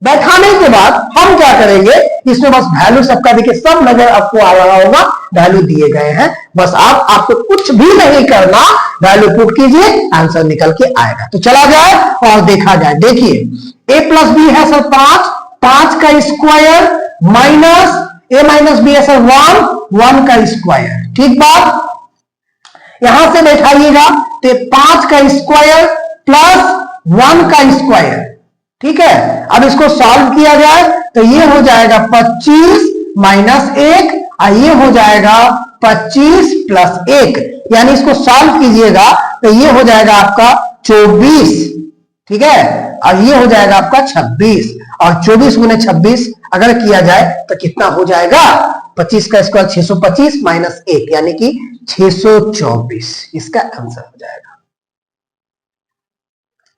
बैठाने के बाद हम क्या करेंगे, इसमें बस वैल्यू सबका देखिए सब नजर आपको आ रहा होगा, वैल्यू दिए गए हैं, बस आपको कुछ भी नहीं करना, वैल्यू पुट कीजिए, आंसर निकल के आएगा। तो चला जाए और देखा जाए, देखिए a प्लस बी है सर 5 का square minus a minus B है सर 1 का स्क्वायर, ठीक बात। यहां से बैठाइएगा तो 5 का स्क्वायर प्लस 1 का स्क्वायर, ठीक है। अब इसको सॉल्व किया जाए तो ये हो जाएगा 25 माइनस 1 और ये हो जाएगा 25 प्लस 1, यानी इसको सॉल्व कीजिएगा तो ये हो जाएगा आपका 24, ठीक है, और ये हो जाएगा आपका 26, और 24 गुने 26 अगर किया जाए तो कितना हो जाएगा, 25 का स्क्वायर 625 माइनस 1 यानी कि 624, इसका आंसर हो जाएगा।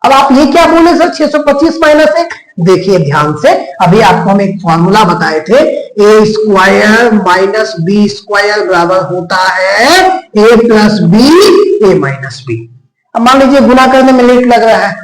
अब आप ये क्या बोले सर 625 माइनस 1, देखिए ध्यान से, अभी आपको हम एक फॉर्मूला बताए थे, ए स्क्वायर माइनस बी स्क्वायर बराबर होता है ए प्लस बी ए माइनस बी। अब मान लीजिए गुना करने में लेट लग रहा है,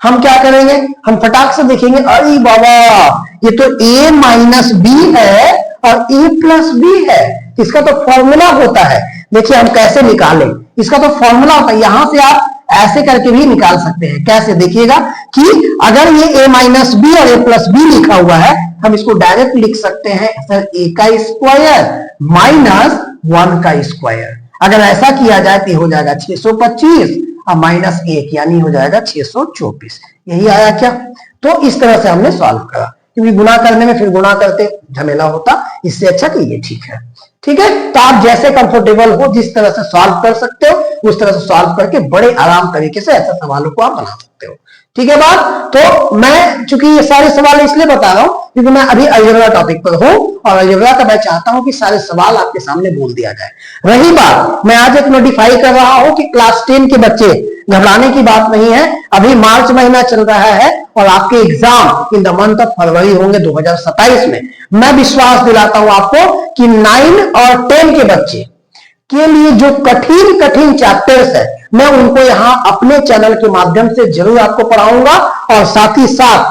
हम क्या करेंगे, हम फटाक से देखेंगे, अरे बाबा ये तो a माइनस बी है और a प्लस बी है, इसका तो फॉर्मूला होता है। देखिए हम कैसे निकालें, इसका तो फॉर्मूला होता है, यहां से आप ऐसे करके भी निकाल सकते हैं। कैसे, देखिएगा कि अगर ये a माइनस बी और a प्लस बी लिखा हुआ है, हम इसको डायरेक्ट लिख सकते हैं सर a का स्क्वायर माइनस 1 का स्क्वायर। अगर ऐसा किया जाए तो हो जाएगा 625 और माइनस 1 यानी हो जाएगा 624। यही आया क्या, तो इस तरह से हमने सॉल्व करा, क्योंकि गुना करने में फिर गुना करते झमेला होता, इससे अच्छा कि ये ठीक है। ठीक है, तो आप जैसे कंफर्टेबल हो, जिस तरह से सॉल्व कर सकते हो उस तरह से सॉल्व करके बड़े आराम तरीके से ऐसे सवालों को आप बना सकते हो। ठीक है बात, तो मैं चूंकि ये सारे सवाल इसलिए बता रहा हूं क्योंकि मैं अभी अलजेब्रा टॉपिक पर हूं और अलजेब्रा का मैं चाहता हूं कि सारे सवाल आपके सामने बोल दिया जाए। रही बात, मैं आज एक नोटिफाई कर रहा हूं कि क्लास 10 के बच्चे, घबराने की बात नहीं है, अभी मार्च महीना चल रहा है और आपके exam in the month of February होंगे 2027 में। मैं विश्वास दिलाता हूं आपको कि 9 और 10 के बच्चे के लिए जो कठिन कठिन चैप्टर्स है, मैं उनको यहां अपने चैनल के माध्यम से जरूर आपको पढ़ाऊंगा और साथ ही साथ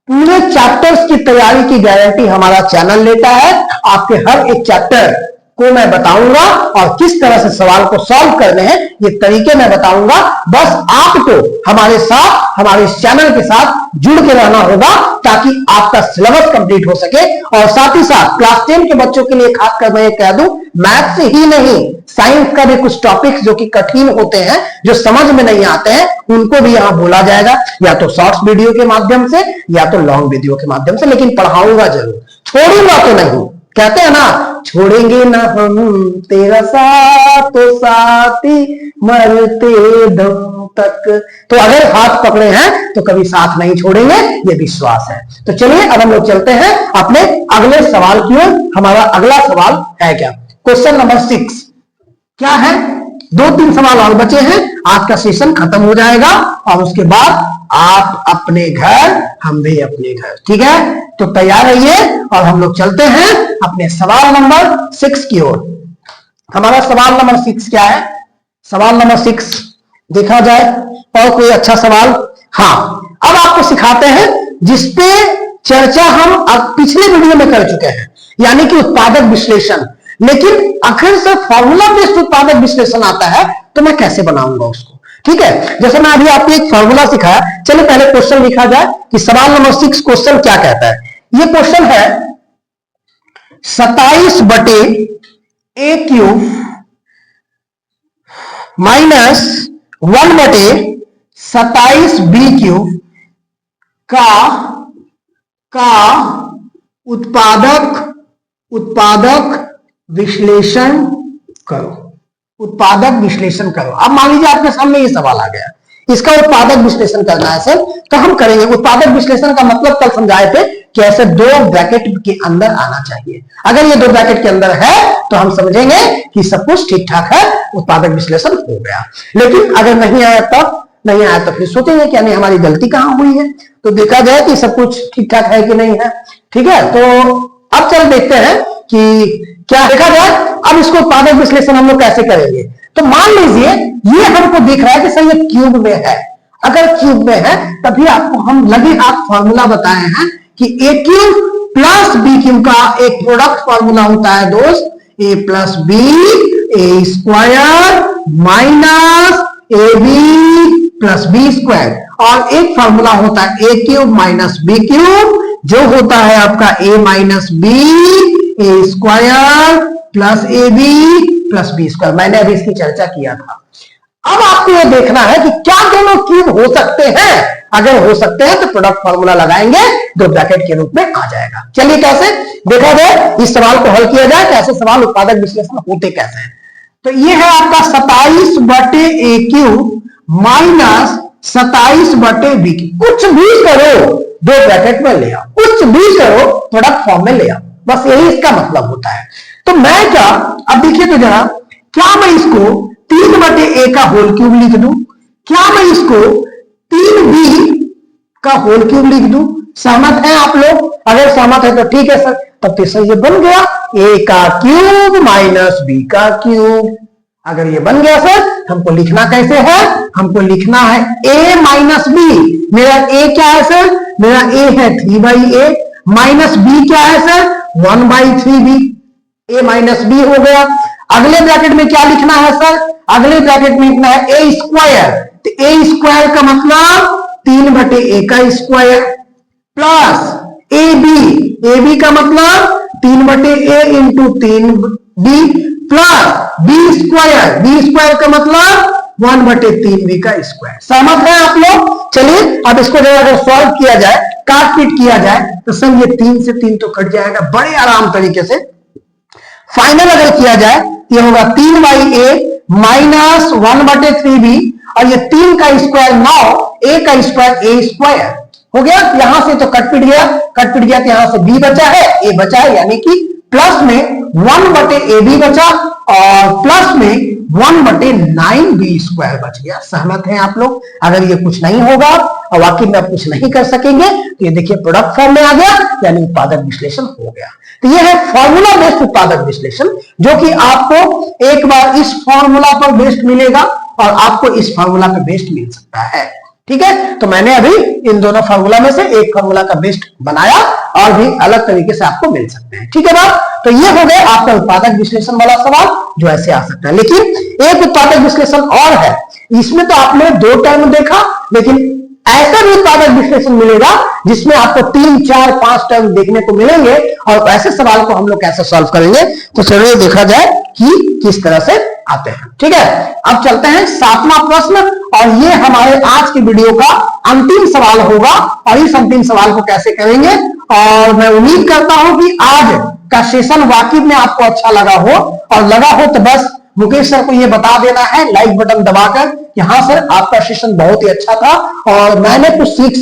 पूरे चैप्टर्स की तैयारी की गारंटी हमारा चैनल लेता है। आपके हर एक चैप्टर को मैं बताऊंगा और किस तरह से सवाल को सॉल्व करने हैं ये तरीके मैं बताऊंगा। बस आपको हमारे साथ, हमारे इस चैनल के साथ जुड़ के रहना होगा ताकि आपका सिलेबस कंप्लीट हो सके। और साथ ही साथ क्लास 10 के बच्चों के लिए खासकर मैं ये कह दूं, मैथ्स ही नहीं, साइंस का भी कुछ टॉपिक्स जो कि कठिन होते हैं, जो समझ में नहीं आते हैं, उनको भी यहां बोला जाएगा, या तो शॉर्ट्स वीडियो के माध्यम से या तो लॉन्ग वीडियो के माध्यम से, लेकिन पढ़ाऊंगा जरूर, छोड़ूंगा तो नहीं। कहते हैं ना, छोड़ेंगे ना हम तेरा साथ तो साथी मरते दम तक। तो अगर हाथ पकड़े हैं तो कभी साथ नहीं छोड़ेंगे, ये विश्वास है। तो चलिए अब हम लोग चलते हैं अपने अगले सवाल की ओर। हमारा अगला सवाल है क्या, क्वेश्चन नंबर 6 क्या है, 2-3 सवाल और बचे हैं, आज का सेशन खत्म हो जाएगा और उसके बाद आप अपने घर, हम भी अपने घर। ठीक है, तो तैयार रहिए और हम लोग चलते हैं अपने सवाल नंबर 6 की ओर। हमारा सवाल नंबर 6 क्या है, सवाल नंबर 6 देखा जाए और कोई अच्छा सवाल। हाँ, अब आपको सिखाते हैं जिसपे चर्चा हम पिछले वीडियो में कर चुके हैं, यानी कि उत्पादक विश्लेषण। लेकिन आखिर से फॉर्मूला बेस्ड उत्पादक विश्लेषण आता है तो मैं कैसे बनाऊंगा उसको। ठीक है, जैसे मैं अभी आपको एक फॉर्मूला सिखाया, चलिए पहले क्वेश्चन लिखा जाए कि सवाल नंबर 6 क्वेश्चन क्या कहता है। ये क्वेश्चन है 27/a³ माइनस 1/27b³ का उत्पादक विश्लेषण करो। उत्पादक विश्लेषण करो। अब मान लीजिए आपके सामने ये सवाल आ गया, इसका उत्पादक विश्लेषण करना है सर, तो हम करेंगे। उत्पादक विश्लेषण का मतलब कल समझाए थे कि ऐसे 2 ब्रैकेट के अंदर आना चाहिए। अगर ये 2 ब्रैकेट के अंदर है तो हम समझेंगे कि सब कुछ ठीक ठाक है, उत्पादक विश्लेषण हो गया। लेकिन अगर नहीं आया तो फिर सोचेंगे कि यानी हमारी गलती कहां हुई है। तो देखा जाए कि सब कुछ ठीक ठाक है कि नहीं है। ठीक है, तो अब चल देखते हैं कि क्या देखा जाए। अब इसको उत्पादक विश्लेषण हम लोग कैसे करेंगे। तो मान लीजिए ये हमको दिख रहा है कि सर ये क्यूब में है। अगर क्यूब में है तभी आपको हम लगे हाथ फॉर्मूला बताए हैं कि a³ प्लस b³ का एक प्रोडक्ट फॉर्मूला होता है दोस्त, a plus B a² minus ab plus b²। और एक फॉर्मूला होता है a³ माइनस b³ जो होता है आपका a minus B A square plus A B plus B square. मैंने अभी इसकी चर्चा किया था। अब आपको यह देखना है कि क्या दोनों क्यूब हो सकते हैं। अगर हो सकते हैं तो प्रोडक्ट फॉर्मूला लगाएंगे, दो ब्रैकेट के रूप में आ जाएगा। चलिए कैसे देखा जाए, इस सवाल को हल किया जाए। कैसे सवाल उत्पादक विश्लेषण होते कैसे हैं। तो ये है आपका 27/a³ माइनस 27/b। कुछ भी करो दो ब्रैकेट में ले आओ, कुछ भी करो प्रोडक्ट फॉर्म में ले आओ, बस यही इसका मतलब होता है। तो मैं क्या, अब देखिए तो जरा, क्या मैं इसको 3/a का होल क्यूब लिख दूं, क्या मैं इसको 3b का होल क्यूब लिख दूं। सहमत हैं आप लोग? अगर सहमत है तो ठीक है सर, तब तो सर ये बन गया a का क्यूब माइनस b का क्यूब। अगर ये बन गया सर, हमको लिखना कैसे है, हमको लिखना है a माइनस b। मेरा a क्या है सर, मेरा a है 3/a माइनस b क्या है sir 1/3b। a minus b हो गया। अगले ब्रैकेट में क्या लिखना है सर, अगले ब्रैकेट में लिखना है a स्क्वायर। तो a स्क्वायर का मतलब 3/a का स्क्वायर प्लस ab का मतलब 3/a into 3b plus b square का मतलब 1/3b का स्क्वायर। सहमत है आप लोग? चलिए अब इसको अगर सॉल्व किया जाए, काट पीट किया जाए, तो सर ये 3 से 3 तो कट जाएगा बड़े आराम तरीके से। फाइनल अगर किया जाए, ये होगा 3/a माइनस 1/3b, और ये 3 का स्क्वायर 9, a का स्क्वायर a स्क्वायर हो गया। यहां से तो कट पिट गया तो यहां से b बचा है, a बचा है, यानी कि प्लस में 1/ab बचा और प्लस में 1/9b स्क्वायर बच गया। सहमत हैं आप लोग? अगर ये कुछ नहीं होगा और वाकई में आप कुछ नहीं कर सकेंगे, तो ये देखिए प्रोडक्ट फॉर्म में आ गया, यानी उत्पादक विश्लेषण हो गया। तो ये है फॉर्मूला बेस्ड उत्पादक विश्लेषण, जो कि आपको एक बार इस फॉर्मूला पर बेस्ड मिलेगा और आपको इस फॉर्मूला पर बेस्ड मिल सकता है। ठीक है, तो मैंने अभी इन दोनों फार्मूला में से एक फार्मूला का बेस्ट बनाया और भी अलग तरीके से आपको मिल सकते हैं। ठीक है बात? तो ये हो गया आपका उत्पादक विश्लेषण वाला सवाल, जो ऐसे आ सकता है। लेकिन एक उत्पादक विश्लेषण और है, इसमें तो आपने 2 टर्म देखा, लेकिन ऐसा भी उत्पादक विश्लेषण मिलेगा जिसमें आपको 3, 4, 5 टर्म देखने को मिलेंगे, और ऐसे सवाल को हम लोग कैसे सॉल्व करेंगे, तो चलिए देखा जाए कि किस तरह से आते हैं। ठीक है, अब चलते हैं 7वां प्रश्न, और ये हमारे आज की वीडियो का अंतिम सवाल होगा। और इस अंतिम सवाल को कैसे करेंगे, और मैं उम्मीद करता हूं कि आज का सेशन वाकई में आपको अच्छा लगा हो, और लगा हो तो बस मुकेश सर को ये बता देना है लाइक बटन दबाकर कि हाँ सर आपका सेशन बहुत ही अच्छा था और मैं कुछ सीख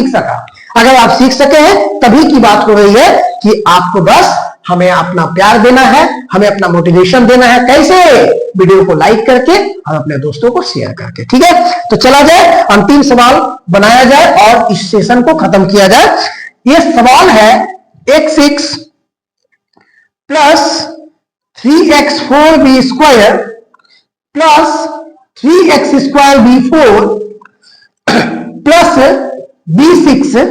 सका। अगर आप सीख सके हैं तभी की बात हो रही है कि आपको बस हमें अपना प्यार देना है, हमें अपना मोटिवेशन देना है। कैसे? वीडियो को लाइक करके और अपने दोस्तों को शेयर करके। ठीक है, तो चला जाए, अंतिम सवाल बनाया जाए और इस सेशन को खत्म किया जाए। ये सवाल है x6 plus 3x4b square plus 3x²b4 plus b6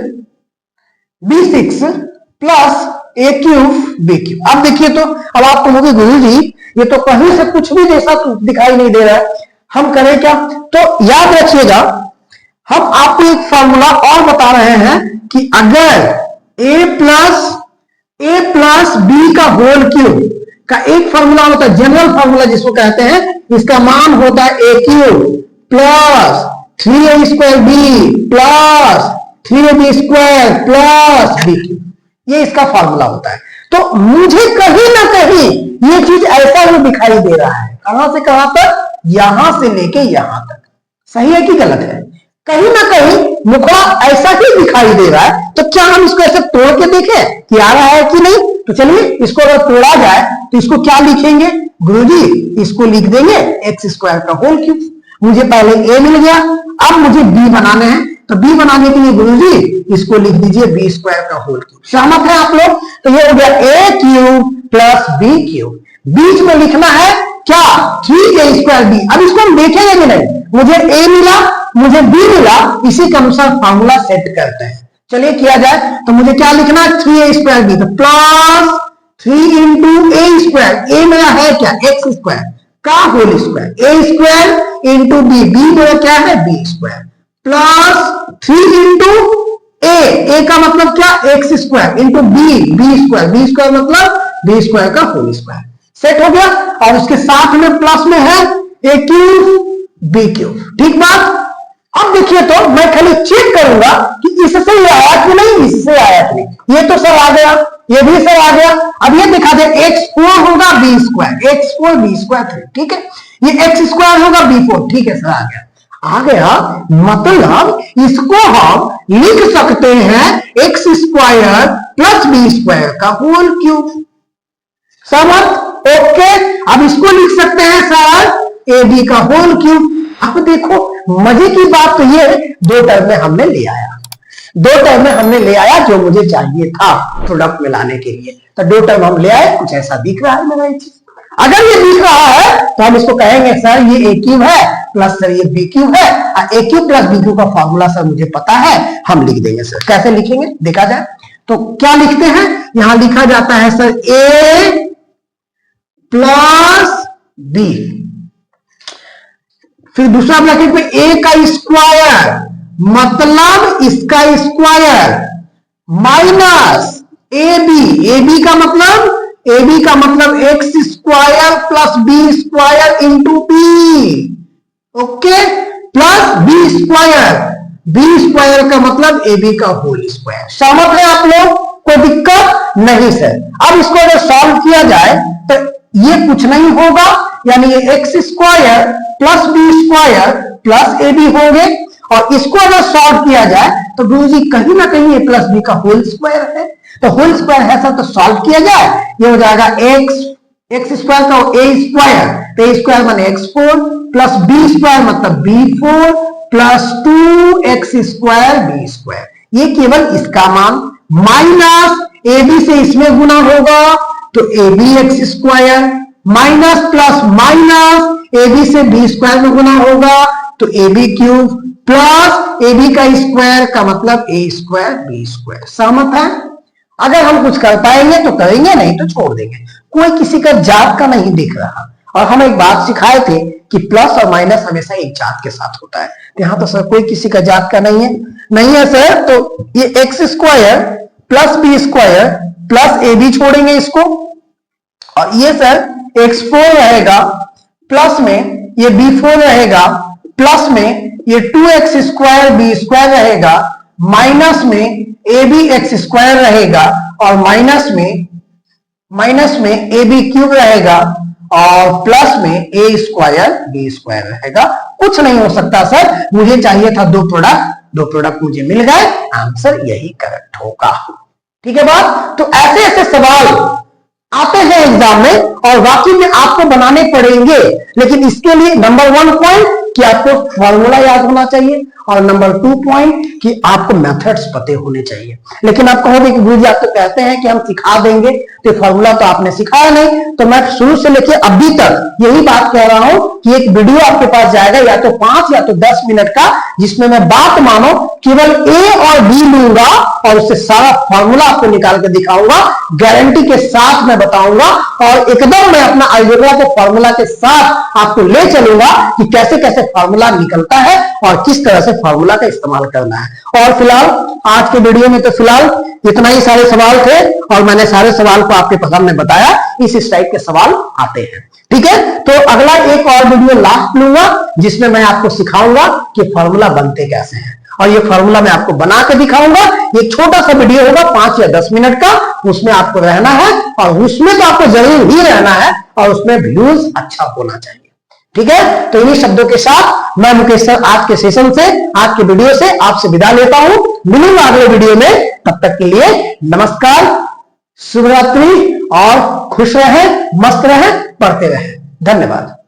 plus a³ अब देखिए, तो अब आप कहोगे गुरु जी ये तो कहीं से कुछ भी जैसा दिखाई नहीं दे रहा है, हम करें क्या? तो याद रखिएगा, हम आपको एक फॉर्मूला और बता रहे हैं कि अगर a प्लस b का होल क्यूब का एक फॉर्मूला होता है, जनरल फॉर्मूला जिसको कहते हैं, इसका मान होता है a³ plus 3a² plus 3ab² plus b³। ये इसका फॉर्मूला होता है। तो मुझे कहीं ना कहीं ये चीज ऐसा ही दिखाई दे रहा है। कहां से कहां तक? यहां से लेके यहां तक। सही है कि गलत है? कहीं ना कहीं मुखड़ा ऐसा ही दिखाई दे रहा है। तो क्या हम इसको ऐसे तोड़ के देखें कि आ रहा है कि नहीं? तो चलिए इसको अगर तोड़ा जाए तो इसको क्या लिखेंगे गुरुजी? इसको लिख देंगे x² का होल क्यूब। मुझे पहले a मिल गया, अब मुझे b बनाने हैं, तो b बनाने के लिए गुरुजी इसको लिख दीजिए b² का होल क्यूब। सहमत है आप लोग? तो ये हो गया a³ प्लस b³। बीच में लिखना है क्या? 3a²b। अब इसको हम देखेंगे कि नहीं, मुझे a मिला, मुझे b मिला, इसी के अनुसार फॉर्मूला सेट करते हैं। चलिए किया जाए, तो मुझे क्या लिखना है? 3a²b, तो प्लस 3 इंटू a²। a मेरा है क्या? x² का whole square, a² into b, b मेरा क्या है? b² प्लस 3 इंटू a का मतलब क्या? x² इंटू b² मतलब बी स्क्वायर का होल स्क्वायर। सेट हो गया। और उसके साथ में प्लस में है ए क्यूब बी क्यूब। ठीक बात। अब देखिए तो मैं खाली चेक करूंगा कि इससे ये आया कि नहीं, इससे आया कि नहीं। ये तो सर आ गया, ये भी सर आ गया। अब ये दिखा दे x4 होगा B square, x4 B square 3। ठीक है। ये x स्क्वायर होगा b4। ठीक है सर, आ गया। आ गया मतलब इसको हम लिख सकते हैं x square plus B square का होल क्यूब। समझ? ओके। अब इसको लिख सकते हैं सर ए बी का होल क्यूब। अब देखो मजे की बात तो ये दो टर्म में हमने ले आया, दो टर्म में हमने ले आया जो मुझे चाहिए था प्रोडक्ट में लाने के लिए। तो दो टर्म हम ले आए, कुछ ऐसा दिख रहा है मेरा ये चीज। अगर ये दिख रहा है तो हम इसको कहेंगे सर ये ए क्यूब है प्लस सर ये बी क्यूब है। A cube plus B cube का फॉर्मूला सर मुझे पता है, हम लिख देंगे सर। कैसे लिखेंगे देखा जाए तो क्या लिखते हैं, यहां लिखा जाता है सर ए प्लस बी, फिर दूसरा ब्रैकेट में ए का स्क्वायर मतलब इसका स्क्वायर माइनस ए बी का मतलब x square plus B square into b. Okay. Plus B square का मतलब ए बी का होल स्क्वायर। सहमत है आप लोग? कोई दिक्कत नहीं सर। अब इसको अगर सॉल्व किया जाए तो ये कुछ नहीं होगा, यानी ये x square plus B square plus ए बी होंगे। और इसको अगर सॉल्व किया जाए तो गुरु जी कहीं ना कहीं ए प्लस बी का होल स्क्वायर है, तो होल स्क्वायर है सर, तो सॉल्व किया जाए ये हो जाएगा एक्स स्क्वायर का ए स्क्वायर, तो ए स्क्वायर माने x4 प्लस बी स्क्वायर मतलब b4 plus 2x square B square. ये केवल इसका मान माइनस ए बी से इसमें गुना होगा तो a b x square minus plus minus A b से बी स्क्वायर में गुना होगा तो a b cube plus A b का स्क्वायर का मतलब ए स्क्वायर बी स्क्वायर। सहमत है? अगर हम कुछ कर पाएंगे तो करेंगे, नहीं तो छोड़ देंगे। कोई किसी का जात का नहीं दिख रहा। और हम एक बात सिखाए थे कि प्लस और माइनस हमेशा एक जात के साथ होता है, तो यहां तो सर कोई किसी का जात का नहीं है सर। तो ये x square plus B square plus ए बी छोड़ेंगे इसको, और ये सर x4 रहेगा प्लस में ये b4 रहेगा प्लस में ये 2x स्क्वायर बी स्क्वायर रहेगा माइनस में ए बी एक्स स्क्वायर रहेगा और माइनस में ए बी क्यूब रहेगा और प्लस में ए स्क्वायर बी स्क्वायर रहेगा। कुछ नहीं हो सकता सर, मुझे चाहिए था दो प्रोडक्ट मुझे मिल गए, आंसर यही करेक्ट होगा। ठीक है बात? तो ऐसे ऐसे सवाल आते हैं एग्जाम में और वाकई में आपको बनाने पड़ेंगे, लेकिन इसके लिए नंबर 1 पॉइंट कि आपको फॉर्मूला याद होना चाहिए और नंबर 2 पॉइंट कि आपको मेथड्स पते होने चाहिए। लेकिन आप कहोगे कि गुरुजी आप तो कहते हैं कि हम सिखा देंगे, तो फॉर्मूला तो आपने सिखाया नहीं। तो मैं शुरू से लेकर अभी तक यही बात कह रहा हूं कि एक वीडियो आपके पास जाएगा या तो 5 या तो 10 मिनट का, जिसमें मैं बात मानो केवल ए और बी लूंगा और उससे सारा फॉर्मूला आपको निकाल के दिखाऊंगा, गारंटी के साथ मैं बताऊंगा और एकदम मैं अपना अलजेब्रा के फॉर्मूला के साथ आपको ले चलूंगा कि कैसे कैसे फॉर्मूला निकलता है और किस तरह से फॉर्मूला का इस्तेमाल करना है। और फिलहाल आज के वीडियो में तो फिलहाल इतना ही सारे सवाल थे और मैंने सारे सवाल को आपके सामने बताया। इस टाइप के सवाल आते हैं। ठीक है, तो अगला एक और वीडियो लास्ट लूंगा जिसमें मैं आपको सिखाऊंगा कि फॉर्मूला बनते कैसे हैं और ये फॉर्मूला मैं आपको बना के दिखाऊंगा। ये छोटा सा वीडियो होगा 5 या 10 मिनट का, उसमें आपको रहना है और उसमें तो आपको जरूर ही रहना है और उसमें व्यूज अच्छा होना चाहिए। ठीक है, तो इन्हीं शब्दों के साथ मैं मुकेश सर आज के सेशन से, आज के वीडियो से आपसे विदा लेता हूं। मिलूंगा अगले वीडियो में, तब तक के लिए नमस्कार, शुभ रात्रि और खुश रहें, मस्त रहें, पढ़ते रहें। धन्यवाद।